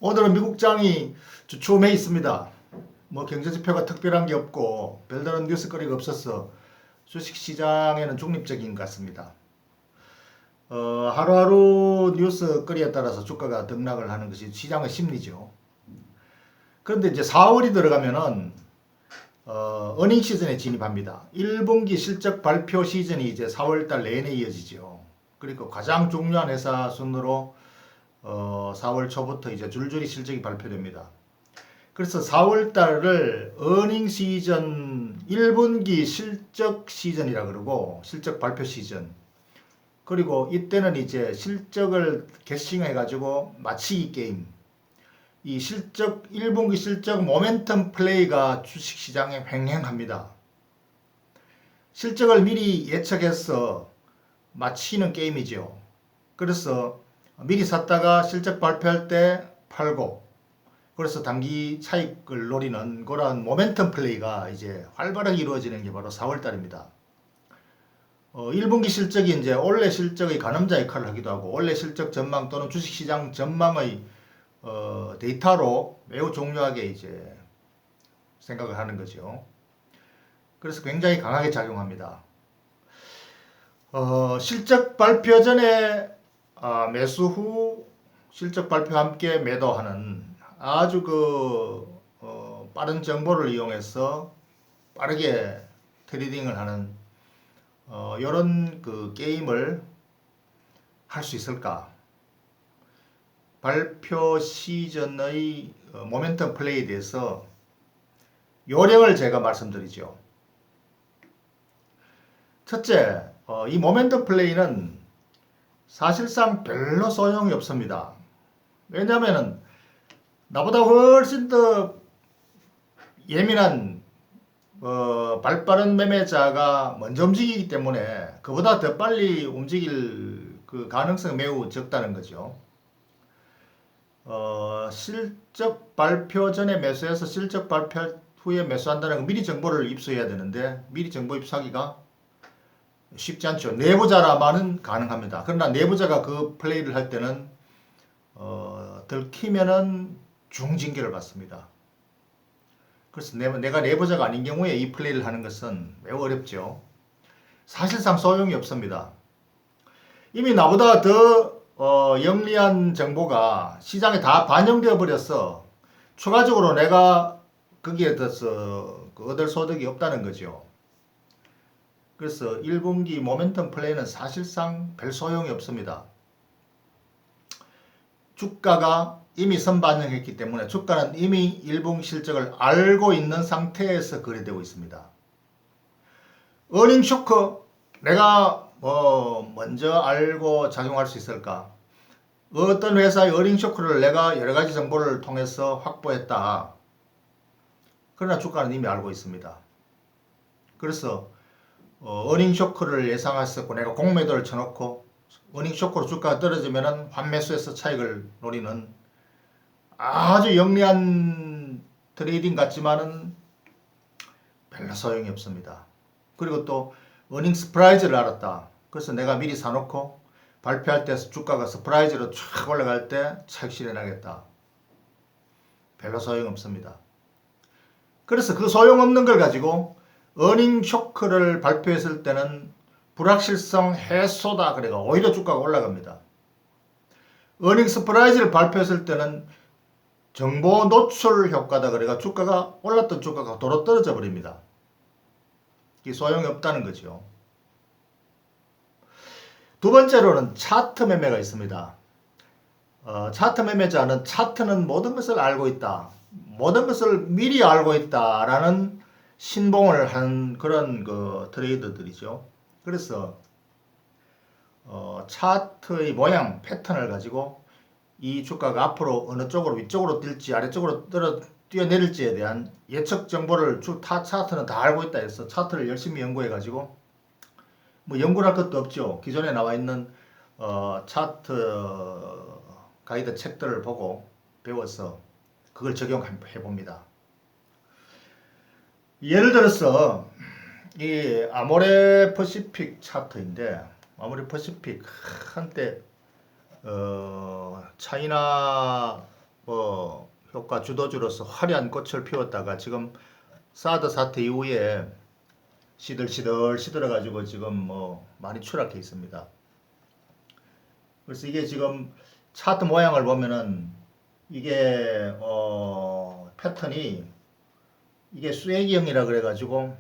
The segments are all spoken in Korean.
오늘은 미국장이 주춤해 있습니다. 뭐 경제지표가 특별한 게 없고 별다른 뉴스거리가 없어서 주식시장에는 중립적인 것 같습니다. 하루하루 뉴스거리에 따라서 주가가 등락을 하는 것이 시장의 심리죠. 그런데 이제 4월이 들어가면은 어닝 시즌에 진입합니다. 1분기 실적 발표 시즌이 이제 4월달 내내 이어지죠. 그리고 가장 중요한 회사 순으로 4월 초부터 이제 줄줄이 실적이 발표됩니다. 그래서 4월 달을 어닝 시즌 1분기 실적 시즌이라 그러고 실적 발표 시즌. 그리고 이때는 이제 실적을 개싱해 가지고 마치기 게임. 이 실적 1분기 실적 모멘텀 플레이가 주식 시장에 횡행합니다. 실적을 미리 예측해서 마치는 게임이죠. 그래서 미리 샀다가 실적 발표할 때 팔고, 그래서 단기 차익을 노리는 그런 모멘텀 플레이가 이제 활발하게 이루어지는 게 바로 4월 달입니다. 1분기 실적이 이제 올해 실적의 가늠자 역할을 하기도 하고, 올해 실적 전망 또는 주식시장 전망의 데이터로 매우 중요하게 이제 생각을 하는 거죠. 그래서 굉장히 강하게 작용합니다. 실적 발표 전에 매수 후 실적 발표와 함께 매도하는 아주 빠른 정보를 이용해서 빠르게 트레이딩을 하는 이런 게임을 할 수 있을까? 발표 시즌의 모멘텀 플레이에 대해서 요령을 제가 말씀드리죠. 첫째, 이 모멘텀 플레이는 사실상 별로 소용이 없습니다. 왜냐하면 나보다 훨씬 더 예민한 발빠른 매매자가 먼저 움직이기 때문에 그보다 더 빨리 움직일 그 가능성이 매우 적다는 거죠. 실적 발표 전에 매수해서 실적 발표 후에 매수한다는 건 미리 정보를 입수해야 되는데 미리 정보 입수하기가 쉽지 않죠. 내부자라만은 가능합니다. 그러나 내부자가 그 플레이를 할 때는 들키면은 중징계를 받습니다. 그래서 내가 내부자가 아닌 경우에 이 플레이를 하는 것은 매우 어렵죠. 사실상 소용이 없습니다. 이미 나보다 더 영리한 정보가 시장에 다 반영되어 버려서 추가적으로 내가 거기에 대해서 얻을 소득이 없다는 거죠. 그래서 1분기 모멘텀 플레이는 사실상 별 소용이 없습니다. 주가가 이미 선반영했기 때문에 주가는 이미 1분기 실적을 알고 있는 상태에서 거래되고 있습니다. 어닝 쇼크, 내가 먼저 알고 작용할 수 있을까? 어떤 회사의 어닝 쇼크를 내가 여러 가지 정보를 통해서 확보했다. 그러나 주가는 이미 알고 있습니다. 그래서 어닝 쇼크를 예상했었고 내가 공매도를 쳐놓고 어닝 쇼크로 주가가 떨어지면 환매수에서 차익을 노리는 아주 영리한 트레이딩 같지만은 별로 소용이 없습니다. 그리고 또 어닝 서프라이즈를 알았다. 그래서 내가 미리 사놓고 발표할 때 주가가 서프라이즈로 쫙 올라갈 때 차익 실현하겠다. 별로 소용없습니다. 그래서 그 소용없는 걸 가지고 어닝 쇼크를 발표했을 때는 불확실성 해소다. 그래가 오히려 주가가 올라갑니다. 어닝 서프라이즈를 발표했을 때는 정보 노출 효과다. 그래가 주가가 올랐던 주가가 도로 떨어져 버립니다. 이게 소용이 없다는 거죠. 두 번째로는 차트 매매가 있습니다. 차트 매매자는 차트는 모든 것을 알고 있다. 모든 것을 미리 알고 있다라는 신봉을 한 그런 트레이더들이죠. 그래서 차트의 모양, 패턴을 가지고 이 주가가 앞으로 어느 쪽으로 위쪽으로 뛸지 아래쪽으로 뛰어내릴지에 대한 예측 정보를 차트는 다 알고 있다 해서 차트를 열심히 연구해 가지고 뭐 연구를 할 것도 없죠. 기존에 나와 있는 차트 가이드 책들을 보고 배워서 그걸 적용해 봅니다. 예를 들어서 이 아모레 퍼시픽 차트인데 아모레 퍼시픽 한때 차이나 효과 주도주로서 화려한 꽃을 피웠다가 지금 사드 사태 이후에 시들시들해가지고 지금 많이 추락해 있습니다. 그래서 이게 지금 차트 모양을 보면은 이게 패턴이 이게 쐐기형이라 그래가지고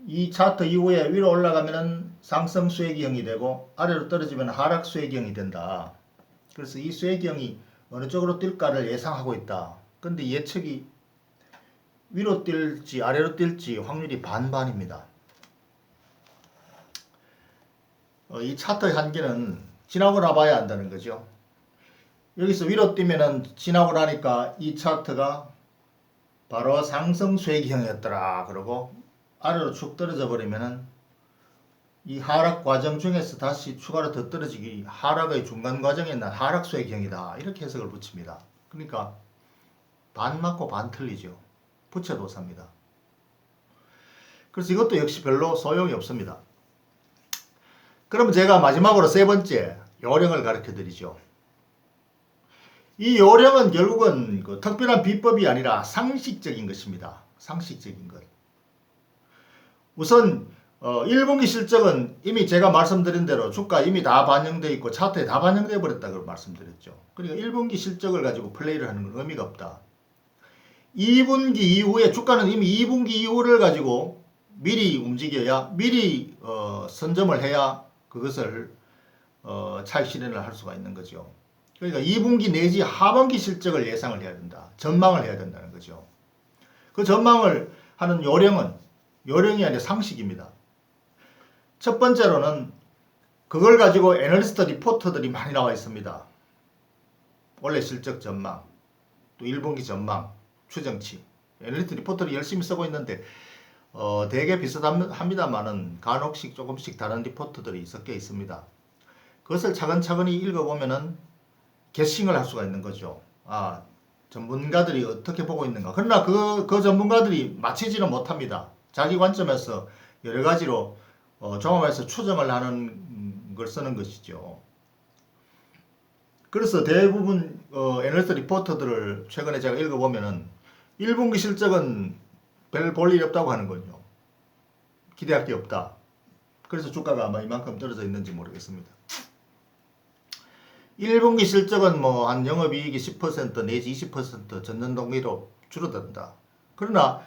이 차트 이후에 위로 올라가면은 상승 쐐기형이 되고 아래로 떨어지면 하락 쐐기형이 된다. 그래서 이 쐐기형이 어느 쪽으로 뛸까를 예상하고 있다. 근데 예측이 위로 뛸지 아래로 뛸지 확률이 반반입니다. 이 차트의 한계는 지나고 나봐야 한다는 거죠. 여기서 위로 뛰면은 지나고 나니까 이 차트가 바로 상승 쐐기형이었더라. 그러고 아래로 축 떨어져 버리면은 이 하락 과정 중에서 다시 추가로 더 떨어지기 하락의 중간 과정에 있는 하락 쐐기형이다. 이렇게 해석을 붙입니다. 그러니까 반 맞고 반 틀리죠. 부채도사입니다. 그래서 이것도 역시 별로 소용이 없습니다. 그럼 제가 마지막으로 세 번째 요령을 가르쳐 드리죠. 이 요령은 결국은 그 특별한 비법이 아니라 상식적인 것입니다. 상식적인 것. 우선 1분기 실적은 이미 제가 말씀드린 대로 주가 이미 다 반영되어 있고 차트에 다 반영되어 버렸다고 말씀드렸죠. 그러니까 1분기 실적을 가지고 플레이를 하는 건 의미가 없다. 2분기 이후에 주가는 이미 2분기 이후를 가지고 미리 움직여야 미리 선점을 해야 그것을 차익 실현을 할 수가 있는 거죠. 그러니까 2분기 내지 하반기 실적을 예상을 해야 된다. 전망을 해야 된다는 거죠. 그 전망을 하는 요령이 아니라 상식입니다. 첫 번째로는 그걸 가지고 애널리스트 리포터들이 많이 나와 있습니다. 원래 실적 전망, 또 1분기 전망, 추정치. 애널리스트 리포터를 열심히 쓰고 있는데 되게 비슷합니다만은 간혹씩 조금씩 다른 리포터들이 섞여 있습니다. 그것을 차근차근히 읽어보면은 게싱을 할 수가 있는 거죠. 아, 전문가들이 어떻게 보고 있는가. 그러나 그 전문가들이 맞히지는 못합니다. 자기 관점에서 여러 가지로 종합해서 추정을 하는 걸 쓰는 것이죠. 그래서 대부분 애널리스트 리포터들을 최근에 제가 읽어보면은 1분기 실적은 별 볼 일이 없다고 하는 거죠. 기대할 게 없다. 그래서 주가가 아마 이만큼 떨어져 있는지 모르겠습니다. 1분기 실적은 한 영업이익이 10% 내지 20% 전년 동기로 줄어든다. 그러나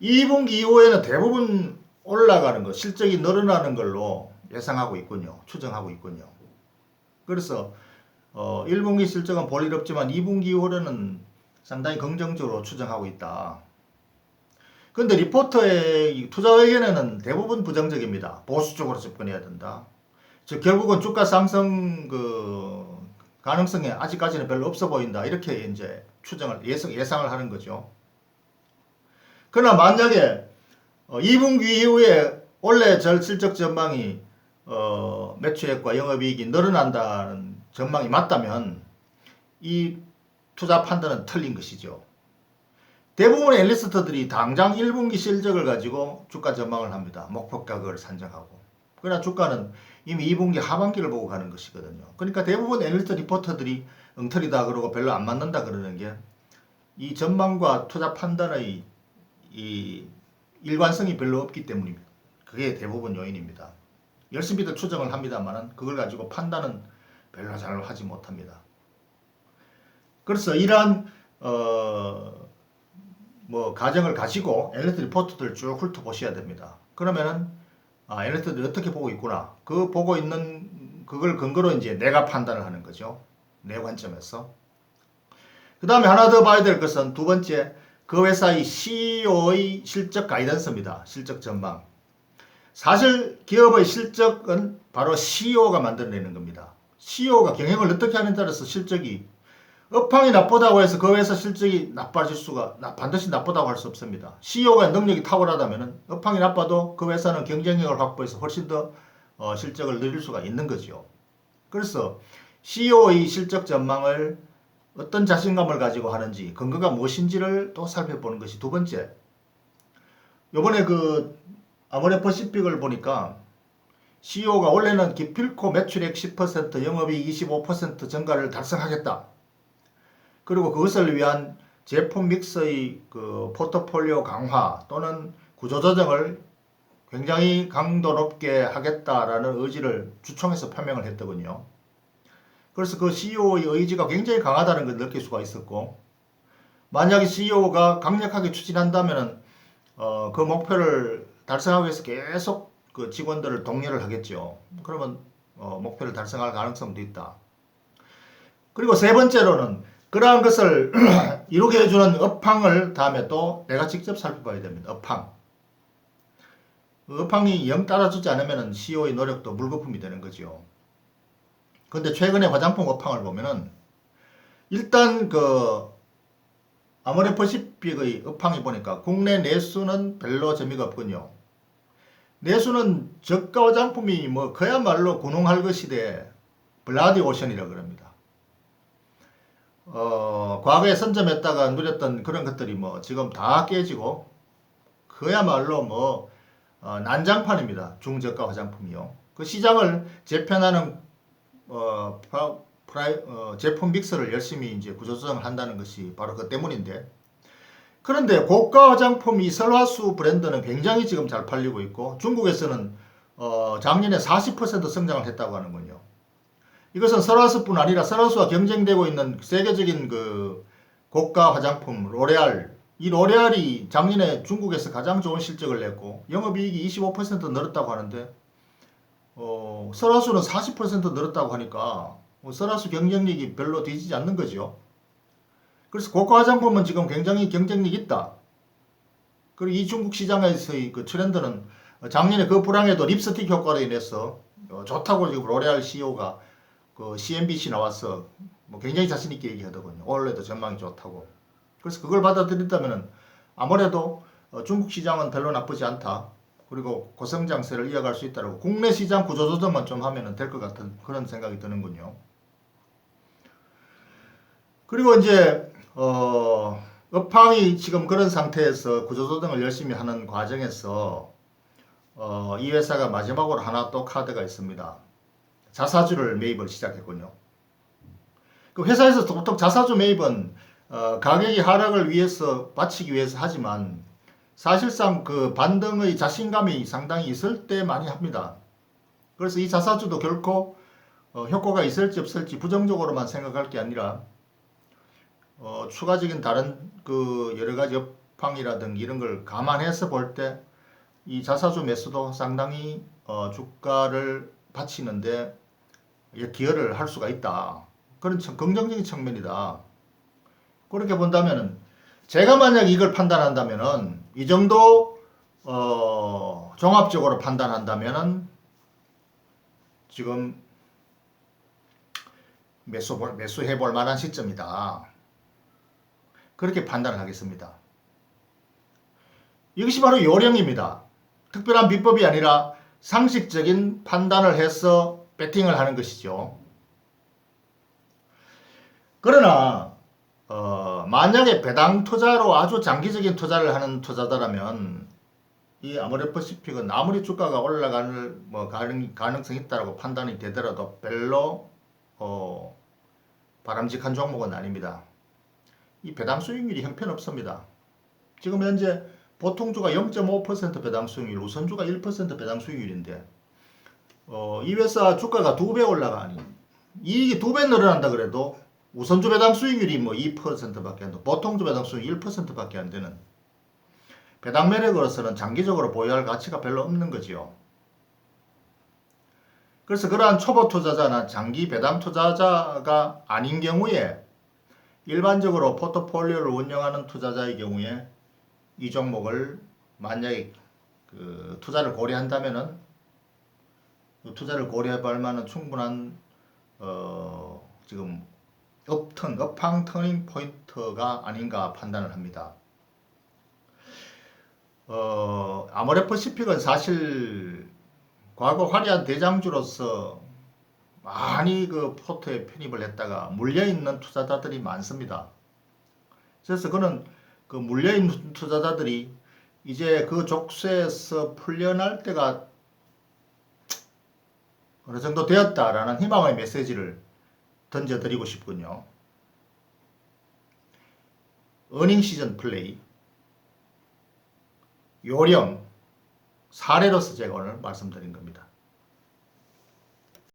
2분기 이후에는 대부분 올라가는 것, 실적이 늘어나는 걸로 예상하고 있군요. 추정하고 있군요. 그래서 1분기 실적은 볼 일 없지만 2분기 이후로는 상당히 긍정적으로 추정하고 있다. 그런데 리포터의 투자 의견에는 대부분 부정적입니다. 보수적으로 접근해야 된다. 즉 결국은 주가 상승 가능성이 아직까지는 별로 없어 보인다. 이렇게 이제 예상을 하는 거죠. 그러나 만약에 2분기 이후에 원래 실적 전망이 매출액과 영업이익이 늘어난다는 전망이 맞다면 이 투자 판단은 틀린 것이죠. 대부분의 애널리스트들이 당장 1분기 실적을 가지고 주가 전망을 합니다. 목표 가격을 산정하고. 그러나 주가는 이미 2분기 하반기를 보고 가는 것이거든요. 그러니까 대부분 애널리스트 리포터들이 엉터리다 그러고 별로 안 맞는다 그러는 게 이 전망과 투자 판단의 이 일관성이 별로 없기 때문입니다. 그게 대부분 요인입니다. 열심히들 추정을 합니다만 그걸 가지고 판단은 별로 잘 하지 못합니다. 그래서 이러한 가정을 가지고 애널리스트 리포트들 쭉 훑어보셔야 됩니다. 그러면은 애널리스트들이 어떻게 보고 있구나. 그 보고 있는 그걸 근거로 이제 내가 판단을 하는 거죠. 내 관점에서. 그 다음에 하나 더 봐야 될 것은 두 번째, 그 회사의 CEO의 실적 가이던스입니다. 실적 전망. 사실 기업의 실적은 바로 CEO가 만들어내는 겁니다. CEO가 경영을 어떻게 하느냐에 따라서 실적이 업황이 나쁘다고 해서 그 회사 실적이 나빠질 수가 반드시 나쁘다고 할 수 없습니다. CEO가 능력이 탁월하다면 업황이 나빠도 그 회사는 경쟁력을 확보해서 훨씬 더 실적을 늘릴 수가 있는 거죠. 그래서 CEO의 실적 전망을 어떤 자신감을 가지고 하는지 근거가 무엇인지를 또 살펴보는 것이 두 번째. 요번에 아모레퍼시픽을 보니까 CEO가 원래는 기필코 매출액 10%, 영업이익 25% 증가를 달성하겠다. 그리고 그것을 위한 제품 믹스의 그 포트폴리오 강화 또는 구조조정을 굉장히 강도 높게 하겠다라는 의지를 주총에서 표명을 했더군요. 그래서 그 CEO의 의지가 굉장히 강하다는 걸 느낄 수가 있었고, 만약에 CEO가 강력하게 추진한다면 그 목표를 달성하기 위해서 계속 그 직원들을 독려를 하겠죠. 그러면 목표를 달성할 가능성도 있다. 그리고 세 번째로는 그러한 것을 이루게 해주는 업황을 다음에 또 내가 직접 살펴봐야 됩니다. 업황. 업황이 영 따라주지 않으면 CEO의 노력도 물거품이 되는 거죠. 근데 최근에 화장품 업황을 보면은 일단 그 아모레퍼시픽의 업황이 보니까 국내 내수는 별로 재미가 없군요. 내수는 저가 화장품이 뭐 그야말로 군웅할 것이되 블라디 오션이라 그럽니다. 과거에 선점했다가 누렸던 그런 것들이 뭐 지금 다 깨지고 그야말로 뭐 난장판입니다. 중저가 화장품이요. 그 시장을 재편하는 제품 믹스를 열심히 이제 구조조정을 한다는 것이 바로 그 때문인데, 그런데 고가 화장품이 설화수 브랜드는 굉장히 지금 잘 팔리고 있고 중국에서는 작년에 40% 성장을 했다고 하는군요. 이것은 설화수뿐 아니라 설화수와 경쟁되고 있는 세계적인 그 고가 화장품 로레알, 이 로레알이 작년에 중국에서 가장 좋은 실적을 냈고 영업이익이 25% 늘었다고 하는데 설화수는 40% 늘었다고 하니까 설화수 경쟁력이 별로 뒤지지 않는 거죠. 그래서 고가 화장품은 지금 굉장히 경쟁력이 있다. 그리고 이 중국 시장에서의 그 트렌드는 작년에 그 불황에도 립스틱 효과로 인해서 좋다고 지금 로레알 CEO가 그 CNBC 나와서 뭐 굉장히 자신있게 얘기하더군요. 올해도 전망이 좋다고. 그래서 그걸 받아들인다면 아무래도 중국 시장은 별로 나쁘지 않다. 그리고 고성장세를 이어갈 수 있다고 국내 시장 구조조정만 좀 하면 될 것 같은 그런 생각이 드는군요. 그리고 이제 업황이 지금 그런 상태에서 구조조정을 열심히 하는 과정에서 이 회사가 마지막으로 하나 또 카드가 있습니다. 자사주를 매입을 시작했군요. 그 회사에서 보통 자사주 매입은 가격이 하락을 위해서 바치기 위해서 하지만 사실상 그 반등의 자신감이 상당히 있을 때 많이 합니다. 그래서 이 자사주도 결코 효과가 있을지 없을지 부정적으로만 생각할 게 아니라 추가적인 다른 그 여러 가지 업황이라든지 이런 걸 감안해서 볼 때 이 자사주 매수도 상당히 주가를 받치는데 기여를 할 수가 있다. 그런 긍정적인 측면이다. 그렇게 본다면은 제가 만약 이걸 판단한다면은 이 정도 종합적으로 판단한다면은 지금 매수해 볼 만한 시점이다. 그렇게 판단을 하겠습니다. 이것이 바로 요령입니다. 특별한 비법이 아니라 상식적인 판단을 해서 배팅을 하는 것이죠. 그러나 만약에 배당 투자로 아주 장기적인 투자를 하는 투자자라면 이 아모레퍼시픽은 아무리 주가가 올라갈 뭐 가능성이 있다고 판단이 되더라도 별로 바람직한 종목은 아닙니다. 이 배당 수익률이 형편없습니다. 지금 현재 보통주가 0.5% 배당 수익률, 우선주가 1% 배당 수익률인데 이 회사 주가가 2배 올라가니 이익이 2배 늘어난다 그래도 우선주 배당 수익률이 뭐 2%밖에 안 되고 보통주 배당 수익률 1%밖에 안 되는 배당 매력으로서는 장기적으로 보유할 가치가 별로 없는 거지요. 그래서 그러한 초보 투자자나 장기 배당 투자자가 아닌 경우에 일반적으로 포트폴리오를 운영하는 투자자의 경우에 이 종목을 만약에 그 투자를 고려한다면은 투자를 고려해 볼 만한 충분한 지금 업황 터닝 포인트가 아닌가 판단을 합니다. 아모레퍼시픽은 사실 과거 화려한 대장주로서 많이 그 포트에 편입을 했다가 물려있는 투자자들이 많습니다. 그래서 그는 그 물려있는 투자자들이 이제 그 족쇄에서 풀려날 때가 어느 정도 되었다라는 희망의 메시지를 던져드리고 싶군요. 어닝 시즌 플레이, 요령, 사례로서 제가 오늘 말씀드린 겁니다.